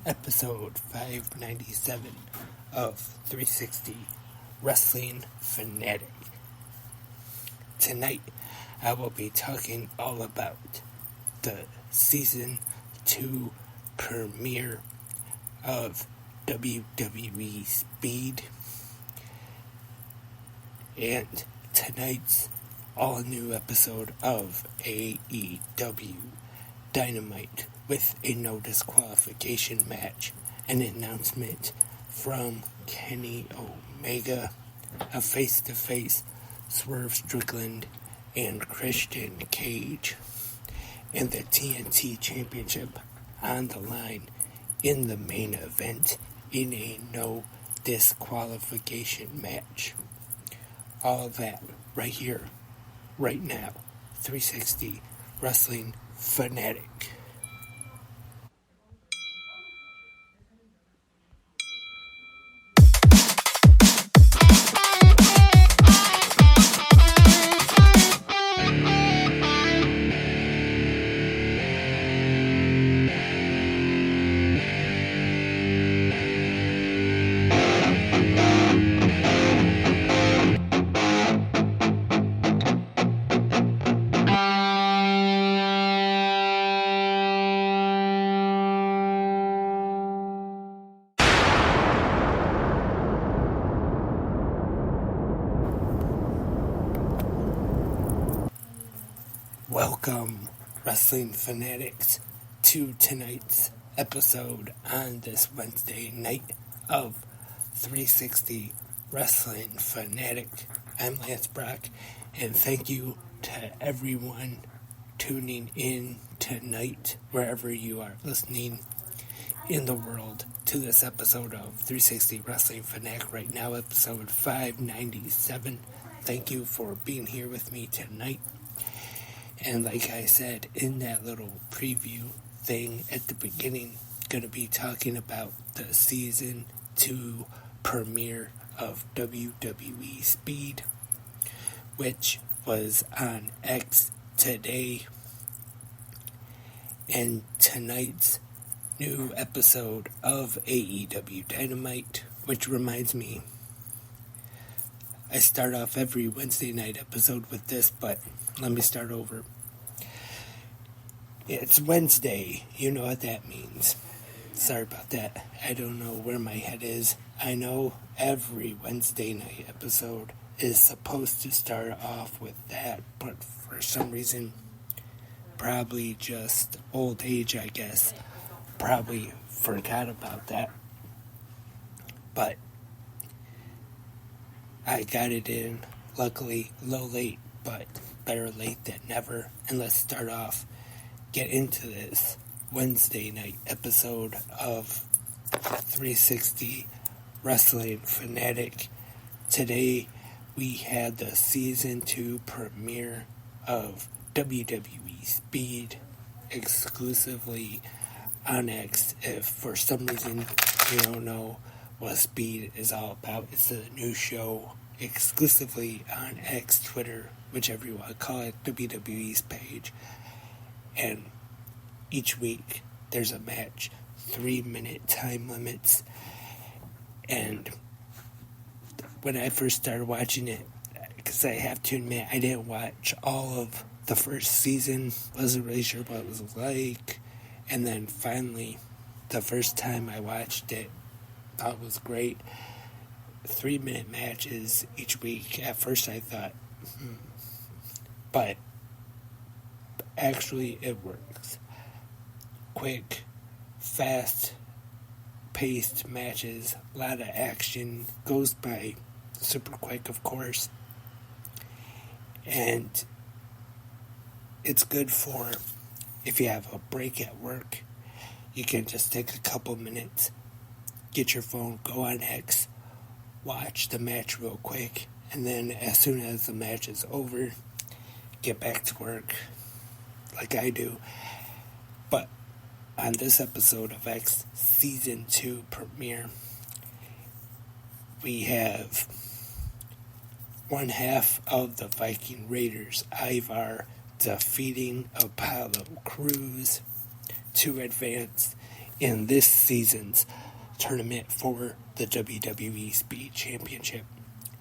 episode 597 of 360 Wrestling Fanatic. Tonight, I will be talking all about the Season 2 premiere of WWE Speed and tonight's all-new episode of AEW Dynamite with a no disqualification match, an announcement from Kenny Omega, a face-to-face Swerve Strickland and Christian Cage, and the TNT Championship on the line in the main event in a no disqualification match. All that right here, right now. 360 Wrestling Fanatic. Welcome, Wrestling Fanatics, to tonight's episode on this Wednesday night of 360 Wrestling Fanatic. I'm Lance Brock, and thank you to everyone tuning in tonight, wherever you are listening in the world, to this episode of 360 Wrestling Fanatic right now, episode 597. Thank you for being here with me tonight. And like I said in that little preview thing at the beginning, going to be talking about the Season 2 premiere of WWE Speed, which was on X today. And tonight's new episode of AEW Dynamite, which reminds me, I start off every Wednesday night episode with this, but let me start over. It's Wednesday. You know what that means. Sorry about that. I don't know where my head is. I know every Wednesday night episode is supposed to start off with that, but for some reason, probably just old age, I guess, probably forgot about that. But I got it in, luckily, a little late, but better late than never. And let's start off, get into this Wednesday night episode of 360 Wrestling Fanatic. Today, we had the Season 2 premiere of WWE Speed, exclusively on X. If for some reason you don't know what Speed is all about, it's a new show exclusively on X, Twitter, whichever you want to call it, WWE's page. And each week there's a match, 3-minute time limits. And when I first started watching it, because I have to admit, I didn't watch all of the first season, wasn't really sure what it was like. And then finally, the first time I watched it, thought it was great. 3-minute matches each week. At first I thought, but actually it works. Quick, fast-paced matches, a lot of action, goes by super quick, of course. And it's good for if you have a break at work. You can just take a couple minutes, get your phone, go on X, watch the match real quick, and then as soon as the match is over, get back to work like I do. But on this episode of X Season 2 premiere, we have one half of the Viking Raiders, Ivar, defeating Apollo Crews to advance in this season's tournament for the WWE Speed Championship.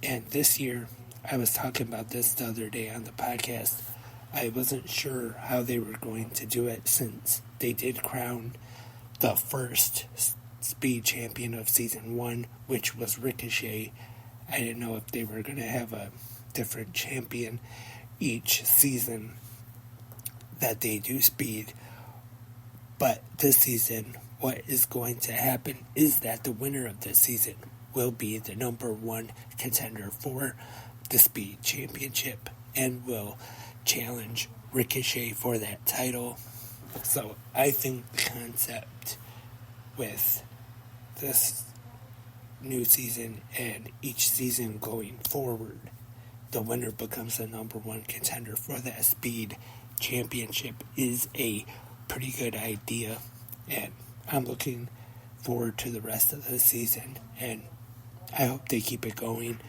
And this year, I was talking about this the other day on the podcast. I wasn't sure how they were going to do it since they did crown the first Speed Champion of Season 1, which was Ricochet. I didn't know if they were going to have a different champion each season that they do Speed. But this season, what is going to happen is that the winner of this season will be the number one contender for the Speed Championship and will challenge Ricochet for that title. So I think the concept with this new season and each season going forward, the winner becomes the number one contender for that Speed Championship is a pretty good idea, and I'm looking forward to the rest of the season, and I hope they keep it going.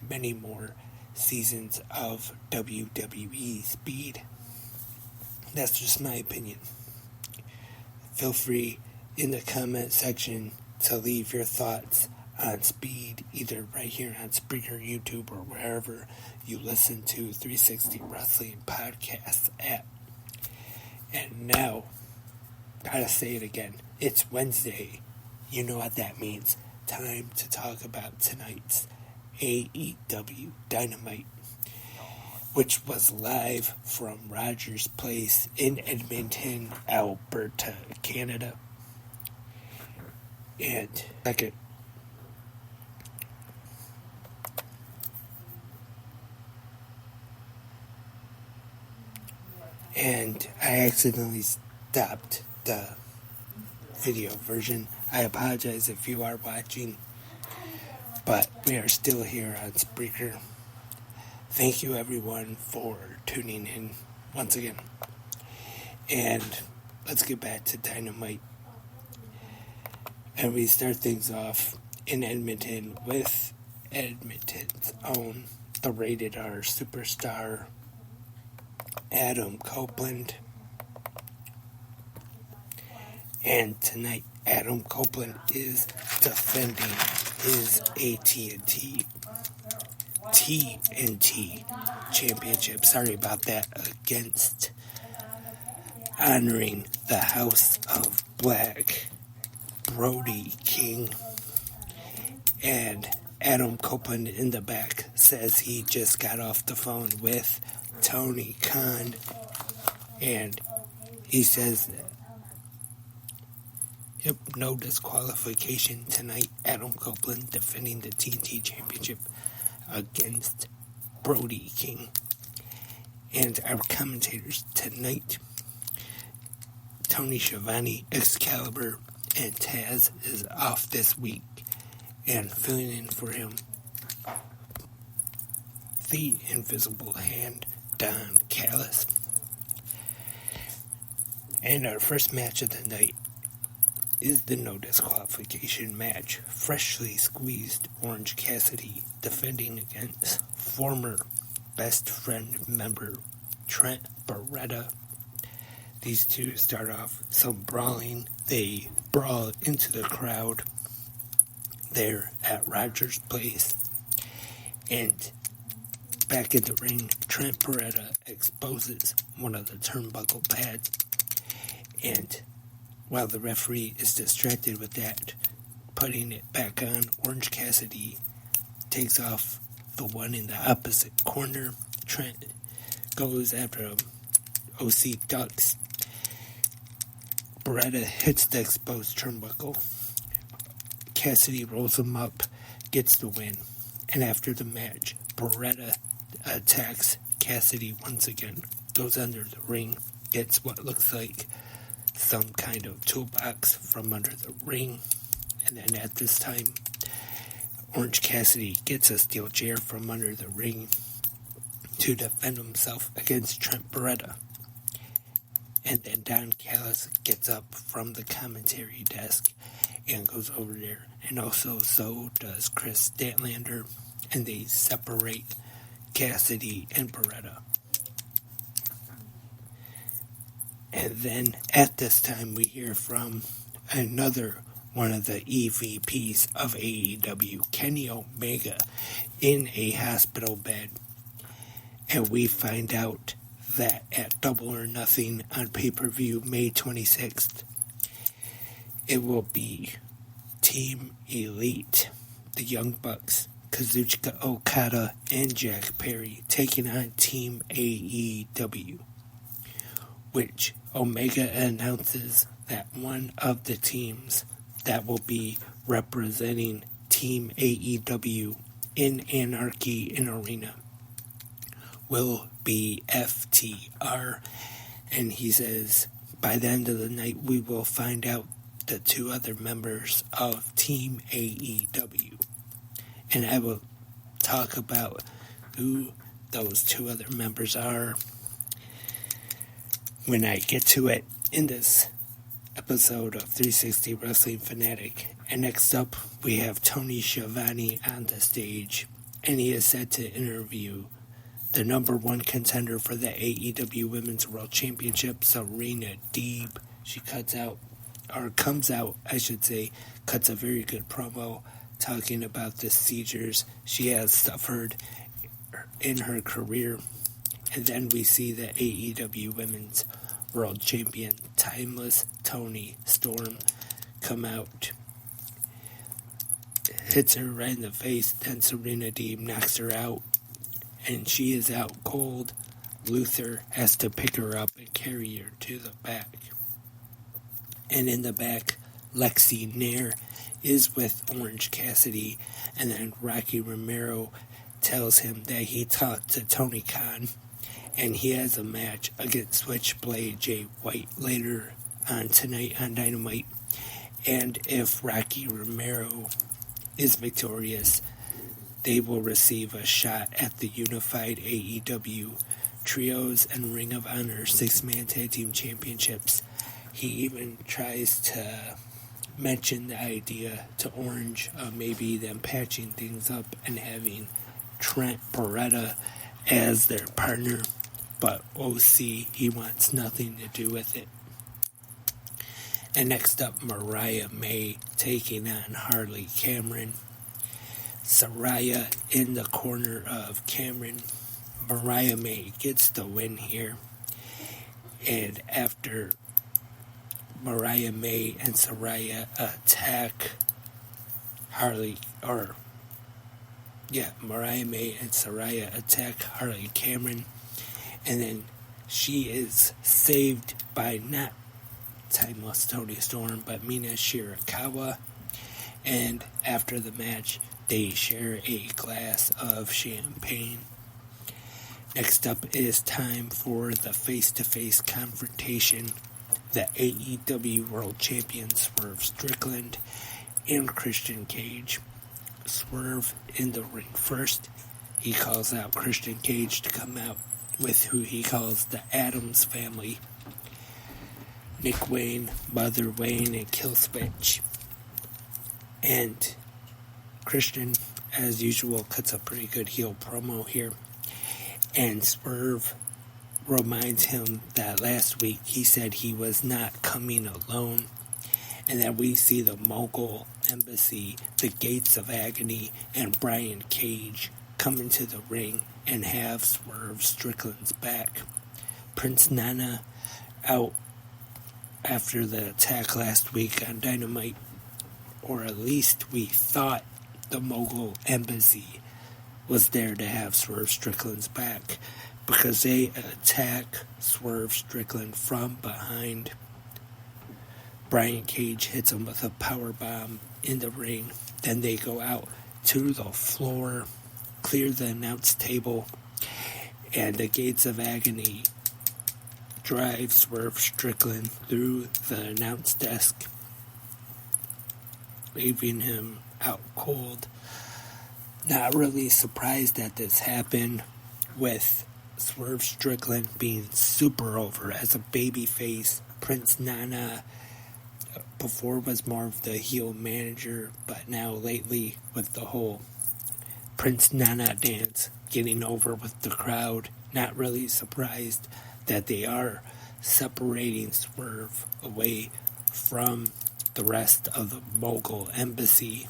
Many more seasons of WWE Speed. That's just my opinion. Feel free in the comment section to leave your thoughts on Speed, either right here on Spreaker, YouTube, or wherever you listen to 360 Wrestling Podcasts at. And now, gotta say it again, it's Wednesday. You know what that means. Time to talk about tonight's AEW Dynamite, which was live from Rogers Place in Edmonton, Alberta, Canada. And second, and I accidentally stopped the video version. I apologize if you are watching, but we are still here on Spreaker. Thank you everyone for tuning in once again. And let's get back to Dynamite. And we start things off in Edmonton with Edmonton's own, the Rated R superstar, Adam Copeland. And tonight, Adam Copeland is defending his TNT Championship. Sorry about that. Against honoring the House of Black, Brody King. And Adam Copeland in the back says he just got off the phone with Tony Khan. And he says, yep, no disqualification tonight. Adam Copeland defending the TNT Championship against Brody King. And our commentators tonight, Tony Schiavone, Excalibur, and Taz is off this week. And filling in for him, the Invisible Hand, Don Callis. And our first match of the night is the no disqualification match. Freshly squeezed Orange Cassidy defending against former Best Friend member Trent Beretta. These two start off some brawling. They brawl into the crowd there at Rogers Place. And back in the ring, Trent Beretta exposes one of the turnbuckle pads. And while the referee is distracted with that, putting it back on, Orange Cassidy takes off the one in the opposite corner. Trent goes after him. OC ducks. Beretta hits the exposed turnbuckle. Cassidy rolls him up, gets the win. And after the match, Beretta attacks Cassidy once again, goes under the ring, gets what looks like some kind of toolbox from under the ring. And then at this time, Orange Cassidy gets a steel chair from under the ring to defend himself against Trent Beretta. And then Don Callis gets up from the commentary desk and goes over there. And also so does Chris Statlander. And they separate Cassidy and Beretta. And then at this time we hear from another one of the EVPs of AEW, Kenny Omega, in a hospital bed. And we find out that at Double or Nothing on pay-per-view May 26th, it will be Team Elite, the Young Bucks, Kazuchika Okada, and Jack Perry taking on Team AEW, which Omega announces that one of the teams that will be representing Team AEW in Anarchy in Arena will be FTR, and he says by the end of the night we will find out the two other members of Team AEW, and I will talk about who those two other members are when I get to it in this episode of 360 Wrestling Fanatic. And next up, we have Tony Schiavone on the stage, and he is set to interview the number one contender for the AEW Women's World Championship, Serena Deeb. She cuts a very good promo talking about the seizures she has suffered in her career. And then we see the AEW Women's World Champion, Timeless Toni Storm, come out, hits her right in the face, then Serena Deeb knocks her out, and she is out cold. Luther has to pick her up and carry her to the back. And in the back, Lexi Nair is with Orange Cassidy, and then Rocky Romero tells him that he talked to Tony Khan, and he has a match against Switchblade Jay White later on tonight on Dynamite. And if Rocky Romero is victorious, they will receive a shot at the unified AEW Trios and Ring of Honor 6-man tag team championships. He even tries to mention the idea to Orange of maybe them patching things up and having Trent Beretta as their partner, but OC, he wants nothing to do with it. And next up, Mariah May taking on Harley Cameron. Saraya in the corner of Cameron. Mariah May gets the win here. And after Mariah May and Saraya attack Mariah May and Saraya attack Harley Cameron, and then she is saved by not Timeless Toni Storm, but Mina Shirakawa, and after the match, they share a glass of champagne. Next up, it is time for the face-to-face confrontation. The AEW World Champions Swerve Strickland and Christian Cage. Swerve in the ring first. He calls out Christian Cage to come out with who he calls the Addams family. Nick Wayne, Mother Wayne, and Killswitch. And Christian, as usual, cuts a pretty good heel promo here. And Swerve reminds him that last week he said he was not coming alone. And that we see the Mogul Embassy, the Gates of Agony, and Brian Cage come into the ring and have Swerve Strickland's back. Prince Nana out after the attack last week on Dynamite, or at least we thought the Mogul Embassy was there to have Swerve Strickland's back, because they attack Swerve Strickland from behind. Brian Cage hits him with a powerbomb in the ring. Then they go out to the floor, clear the announce table, and the Gates of Agony drive Swerve Strickland through the announce desk, leaving him out cold. Not really surprised that this happened, with Swerve Strickland being super over as a babyface. Prince Nana before was more of the heel manager, but now lately with the whole Prince Nana dance getting over with the crowd. Not really surprised that they are separating Swerve away from the rest of the Mogul Embassy.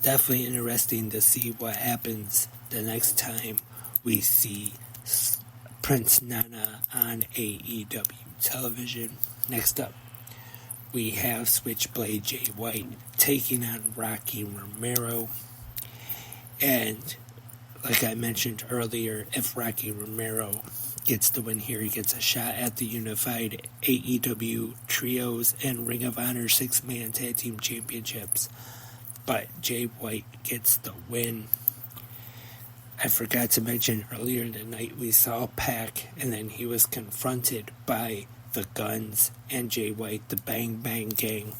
Definitely interesting to see what happens the next time we see Prince Nana on AEW television. Next up, we have Switchblade Jay White taking on Rocky Romero. And like I mentioned earlier, if Rocky Romero gets the win here, he gets a shot at the unified AEW Trios and Ring of Honor 6-man tag team championships. But Jay White gets the win. I forgot to mention earlier in the night we saw Pac, and then he was confronted by the Guns and Jay White, the Bang Bang Gang.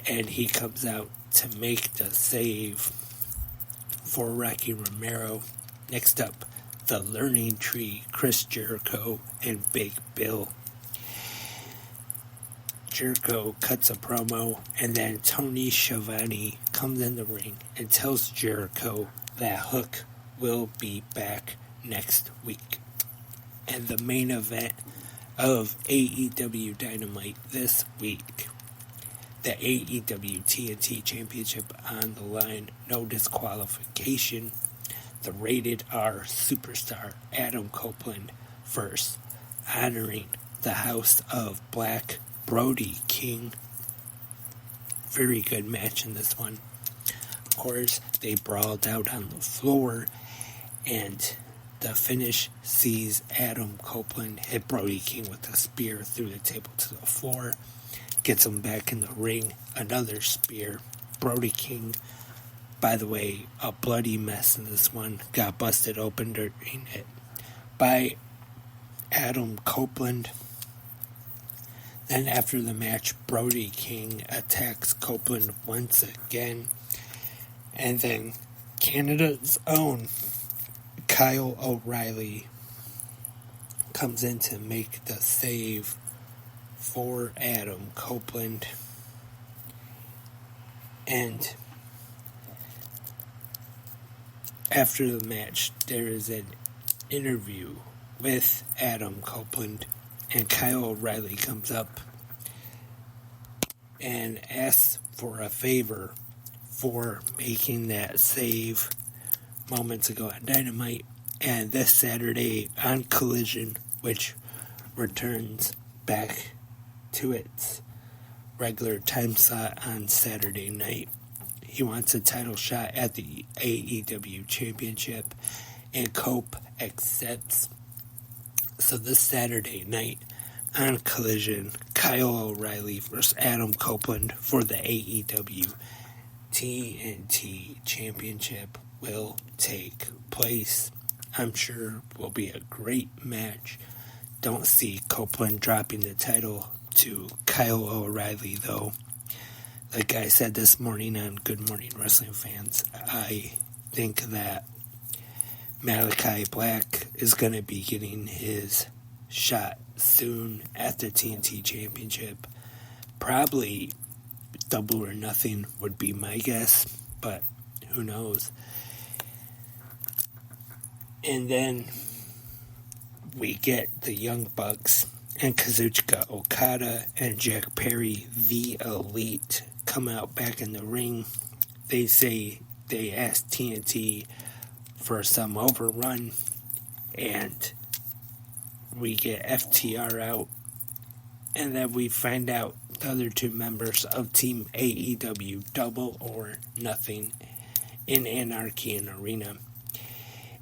And he comes out to make the save for Rocky Romero. Next up, the Learning Tree, Chris Jericho and Big Bill. Jericho cuts a promo, and then Tony Schiavone comes in the ring and tells Jericho that Hook will be back next week. And the main event of AEW Dynamite this week, the AEW TNT Championship on the line, no disqualification. The Rated R superstar Adam Copeland first, honoring the House of Black, Brody King. Very good match in this one. Of course, they brawled out on the floor, and the finish sees Adam Copeland hit Brody King with a spear through the table to the floor. Gets him back in the ring. Another spear. Brody King, by the way, a bloody mess in this one. Got busted open during it by Adam Copeland. Then after the match, Brody King attacks Copeland once again. And then Canada's own Kyle O'Reilly comes in to make the save for Adam Copeland. And after the match, there is an interview with Adam Copeland, and Kyle O'Reilly comes up and asks for a favor for making that save moments ago on Dynamite, and this Saturday on Collision, which returns back to its regular time slot on Saturday night. He wants a title shot at the AEW Championship, and Cope accepts. So this Saturday night on Collision, Kyle O'Reilly versus Adam Copeland for the AEW TNT Championship will take place. I'm sure will be a great match. Don't see Copeland dropping the title to Kyle O'Reilly, though. Like I said this morning on Good Morning Wrestling Fans, I think that Malachi Black is going to be getting his shot soon at the TNT Championship. Probably Double or Nothing would be my guess, but who knows. And then we get the Young Bucks and Kazuchika Okada and Jack Perry, the Elite, come out back in the ring. They say they asked TNT for some overrun, and we get FTR out, and then we find out the other two members of Team AEW, Double or Nothing, in Anarchy and Arena.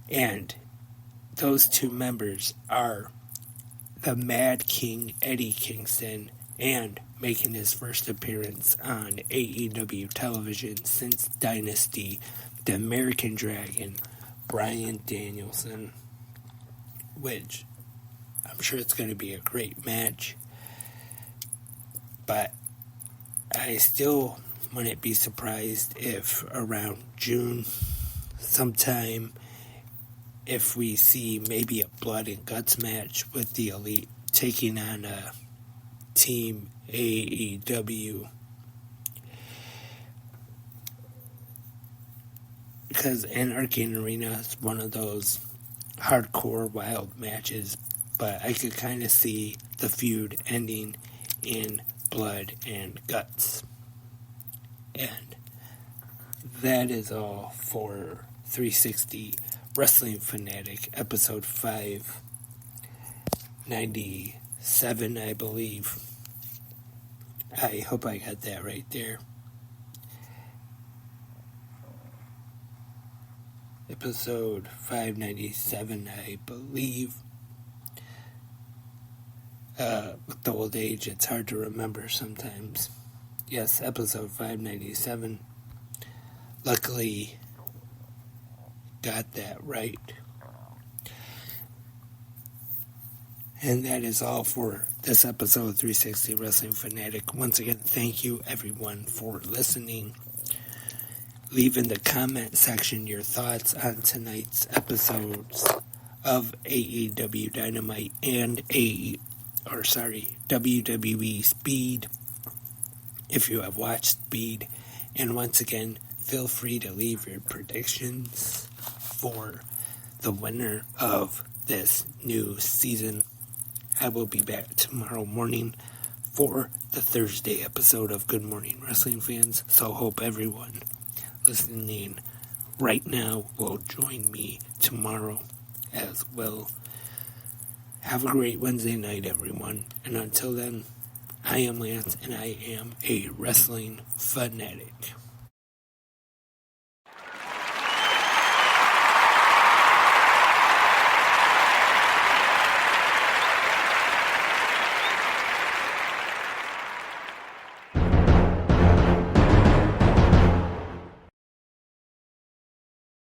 And those two members are the Mad King Eddie Kingston, and making his first appearance on AEW television since Dynasty, the American Dragon, Bryan Danielson, which I'm sure it's going to be a great match. But I still wouldn't be surprised if around June sometime, if we see maybe a blood and guts match with the Elite taking on a Team AEW. Because Anarchy and Arena is one of those hardcore wild matches, but I could kind of see the feud ending in blood and guts. And that is all for 360 Wrestling Fanatic, episode 597, I believe. I hope I got that right there. Episode 597, I believe. With the old age, it's hard to remember sometimes. Yes, episode 597. Luckily, got that right. And that is all for this episode of 360 Wrestling Fanatic. Once again, thank you everyone for listening. Leave in the comment section your thoughts on tonight's episodes of AEW Dynamite and WWE Speed, if you have watched Speed. And once again, feel free to leave your predictions for the winner of this new season. I will be back tomorrow morning for the Thursday episode of Good Morning Wrestling Fans, so hope everyone listening right now will join me tomorrow as well. Have a great Wednesday night, everyone, and until then, I am Lance, and I am a wrestling fanatic.